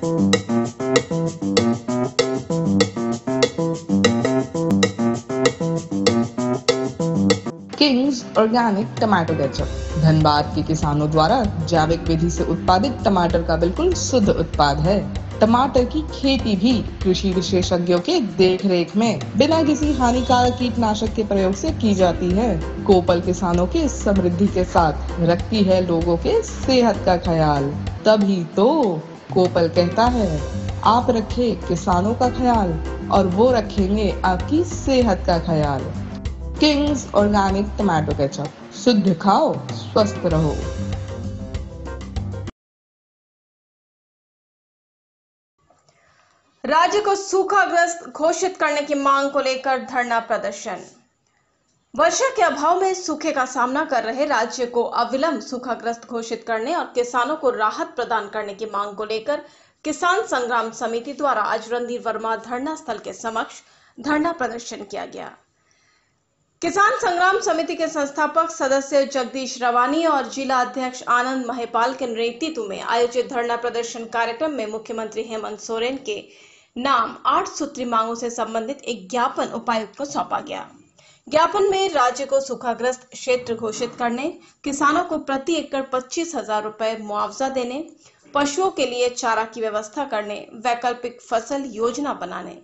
Kings organic tomato ketchup Dhanbad के किसानों द्वारा जैविक विधि से उत्पादित टमाटर का बिल्कुल शुद्ध उत्पाद है। टमाटर की खेती भी कृषि विशेषज्ञों के देखरेख में बिना किसी हानिकारक कीटनाशक के प्रयोग से की जाती है। कोपल किसानों के समृद्धि के साथ रखती है लोगों के सेहत का ख्याल। तभी तो कोपल कहता है, आप रखें किसानों का ख्याल और वो रखेंगे आपकी सेहत का ख्याल। किंग्स ऑर्गेनिक टमाटो केचप, शुद्ध खाओ स्वस्थ रहो। राज्य को सूखाग्रस्त घोषित करने की मांग को लेकर धरना प्रदर्शन। वर्षा के अभाव में सूखे का सामना कर रहे राज्य को अविलंब सूखाग्रस्त घोषित करने और किसानों को राहत प्रदान करने की मांग को लेकर किसान संग्राम समिति द्वारा आज रणधीर वर्मा धरना स्थल के समक्ष धरना प्रदर्शन किया गया। किसान संग्राम समिति के संस्थापक सदस्य जगदीश रवानी और जिला अध्यक्ष आनंद महिपाल के नेतृत्व में आयोजित धरना प्रदर्शन कार्यक्रम में मुख्यमंत्री हेमंत सोरेन के नाम 8 सूत्री मांगों से संबंधित एक ज्ञापन उपायुक्त को सौंपा गया। ज्ञापन में राज्य को सूखाग्रस्त क्षेत्र घोषित करने, किसानों को प्रति एकड़ 25,000 रुपए मुआवजा देने, पशुओं के लिए चारा की व्यवस्था करने, वैकल्पिक फसल योजना बनाने,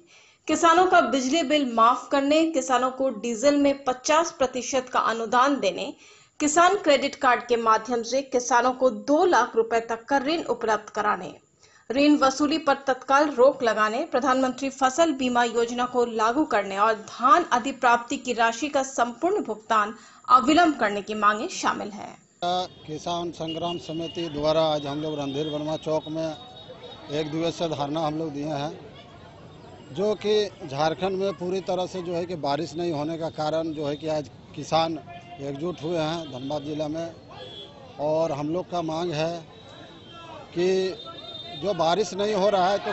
किसानों का बिजली बिल माफ करने, किसानों को डीजल में 50% का अनुदान देने, किसान क्रेडिट कार्ड के माध्यम से किसानों को 2 लाख रुपए तक का ऋण उपलब्ध कराने, ऋण वसूली पर तत्काल रोक लगाने, प्रधानमंत्री फसल बीमा योजना को लागू करने और धान अधिप्राप्ति की राशि का संपूर्ण भुगतान अविलंब करने की मांगे शामिल है। किसान संग्राम समिति द्वारा आज हम लोग रणधीर वर्मा चौक में 1 दिवसीय धरना हम लोग दिए हैं, जो कि झारखंड में पूरी तरह से जो है कि बारिश नहीं होने का कारण जो है कि आज किसान एकजुट हुए हैं धनबाद जिला में। और हम लोग का मांग है कि जो बारिश नहीं हो रहा है तो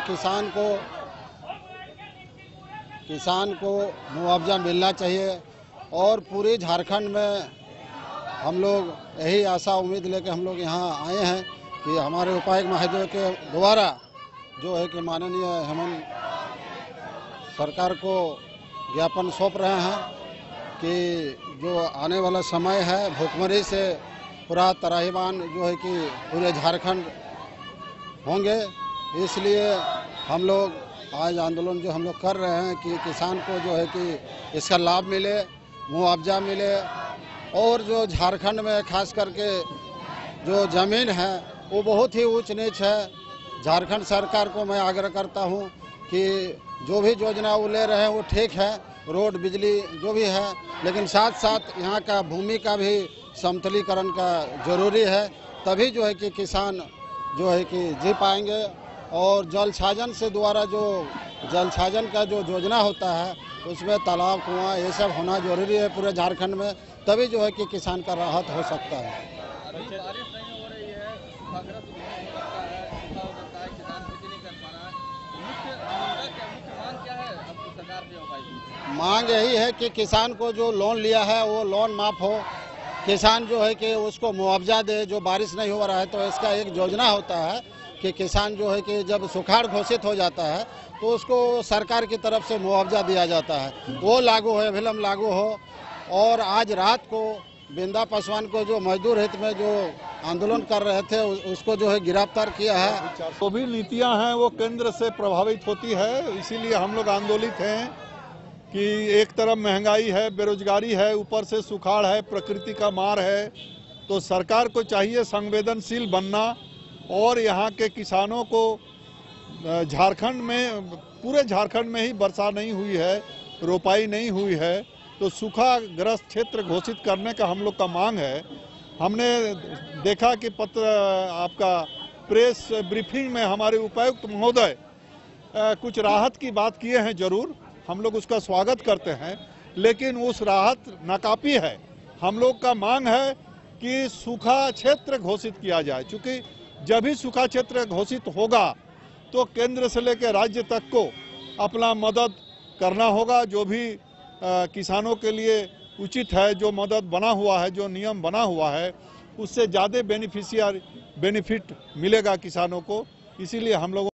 किसान को मुआवजा मिलना चाहिए। और पूरे झारखंड में हम लोग यही आशा उम्मीद लेकर हम लोग यहाँ आए हैं कि हमारे उपायुक्त महोदय के द्वारा जो है कि माननीय हेमंत सरकार को ज्ञापन सौंप रहे हैं कि जो आने वाला समय है भूखमरी से पूरा त्राहिमाम जो है कि पूरे झारखंड होंगे। इसलिए हम लोग आज आंदोलन जो हम लोग कर रहे हैं कि किसान को जो है कि इसका लाभ मिले, मुआवजा मिले। और जो झारखंड में खास करके जो ज़मीन है वो बहुत ही ऊंच नीच है। झारखंड सरकार को मैं आग्रह करता हूं कि जो भी योजना वो ले रहे हैं वो ठीक है, रोड बिजली जो भी है, लेकिन साथ साथ यहाँ का भूमि का भी समतलीकरण का जरूरी है। तभी जो है कि किसान जो है कि जी पाएंगे। और जल छाजन से द्वारा जो जल छाजन का जो योजना होता है उसमें तालाब कुआं ये सब होना जरूरी है पूरे झारखंड में, तभी जो है कि किसान का राहत हो सकता है। मांग यही है कि किसान को जो लोन लिया है वो लोन माफ हो, किसान जो है कि उसको मुआवजा दे। जो बारिश नहीं हो रहा है तो इसका एक योजना होता है कि किसान जो है कि जब सुखाड़ घोषित हो जाता है तो उसको सरकार की तरफ से मुआवजा दिया जाता है, वो लागू हो, अविलंब लागू हो। और आज रात को बिंदा पासवान को जो मजदूर हित में जो आंदोलन कर रहे थे उसको जो है गिरफ्तार किया है। जो भी नीतियां हैं वो केंद्र से प्रभावित होती है, इसीलिए हम लोग आंदोलित हैं कि एक तरफ महंगाई है, बेरोजगारी है, ऊपर से सुखाड़ है, प्रकृति का मार है। तो सरकार को चाहिए संवेदनशील बनना और यहाँ के किसानों को झारखंड में, पूरे झारखंड में ही वर्षा नहीं हुई है, रोपाई नहीं हुई है, तो सूखाग्रस्त क्षेत्र घोषित करने का हम लोग का मांग है। हमने देखा कि पत्र आपका प्रेस ब्रीफिंग में हमारे उपायुक्त महोदय कुछ राहत की बात किए हैं, जरूर हम लोग उसका स्वागत करते हैं, लेकिन उस राहत नाकाफी है। हम लोग का मांग है कि सूखा क्षेत्र घोषित किया जाए, क्योंकि जब भी सूखा क्षेत्र घोषित होगा तो केंद्र से लेकर राज्य तक को अपना मदद करना होगा। जो भी किसानों के लिए उचित है, जो मदद बना हुआ है, जो नियम बना हुआ है, उससे ज़्यादा बेनिफिट मिलेगा किसानों को। इसीलिए हम लोगों